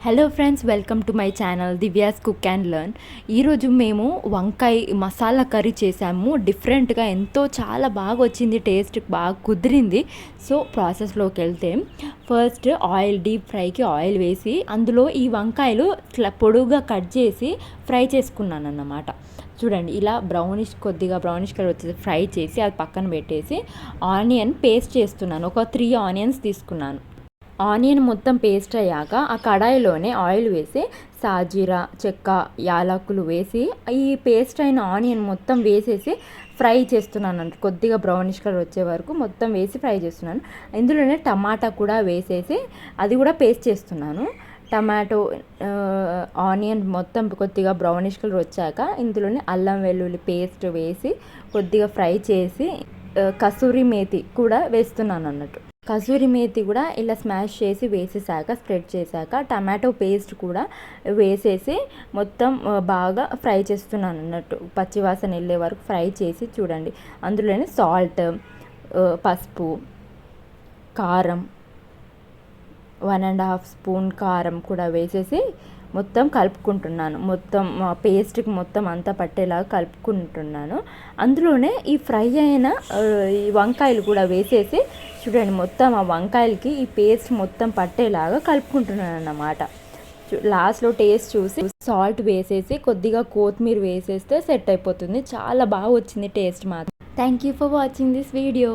Hello friends, welcome to my channel Divya's cook and learn. ఈరోజు మేము వంకాయ మసాలా కర్రీ చేసాము. డిఫరెంట్గా ఎంతో చాలా బాగా వచ్చింది, టేస్ట్ బాగా కుదిరింది. సో ప్రాసెస్లోకి వెళ్తే ఫస్ట్ డీప్ ఫ్రైకి ఆయిల్ వేసి అందులో ఈ వంకాయలు ఇట్లా పొడుగుగా కట్ చేసి ఫ్రై చేసుకున్నాను అన్నమాట. చూడండి, ఇలా కొద్దిగా బ్రౌనిష్ కలర్ వచ్చేసి ఫ్రై చేసి అది పక్కన పెట్టేసి ఆనియన్ పేస్ట్ చేస్తున్నాను. ఒక 3 ఆనియన్స్ తీసుకున్నాను. ఆనియన్ మొత్తం పేస్ట్ అయ్యాక ఆ కడాయిలోనే ఆయిల్ వేసి సాజీరా, చెక్క, యాలకులు వేసి ఈ పేస్ట్ అయిన ఆనియన్ మొత్తం వేసేసి ఫ్రై చేస్తున్నాను. కొద్దిగా బ్రౌనిష్ కలర్ వచ్చే వరకు మొత్తం వేసి ఫ్రై చేస్తున్నాను. ఇందులోనే టమాటా కూడా వేసేసి అది కూడా పేస్ట్ చేస్తున్నాను. టమాటో, ఆనియన్ మొత్తం కొద్దిగా బ్రౌనిష్ కలర్ వచ్చాక ఇందులోనే అల్లం వెల్లుల్లి పేస్ట్ వేసి కొద్దిగా ఫ్రై చేసి కసూరి మేతి కూడా వేస్తున్నాను అన్నట్టు. కసూరి మేతి కూడా ఇలా స్మాష్ చేసి వేసేసాక స్ప్రెడ్ చేశాక టమాటో పేస్ట్ కూడా వేసేసి మొత్తం బాగా ఫ్రై చేస్తున్నాను అన్నట్టు. పచ్చివాసన వెళ్ళే వరకు ఫ్రై చేసి చూడండి, అందులోనే సాల్ట్, పసుపు, కారం, 1.5 స్పూన్ కారం కూడా వేసేసి మొత్తం కలుపుకుంటున్నాను. మొత్తం పేస్ట్కి మొత్తం అంతా పట్టేలాగా కలుపుకుంటున్నాను. అందులోనే ఈ ఫ్రై అయిన ఈ వంకాయలు కూడా వేసేసి చూడండి, మొత్తం ఆ వంకాయలకి ఈ పేస్ట్ మొత్తం పట్టేలాగా కలుపుకుంటున్నాను అన్నమాట. లాస్ట్లో టేస్ట్ చూసి సాల్ట్ వేసేసి కొద్దిగా కొత్తిమీర వేసేస్తే సెట్ అయిపోతుంది. చాలా బాగా వచ్చింది టేస్ట్ మాత్రం. Thank you for watching this video.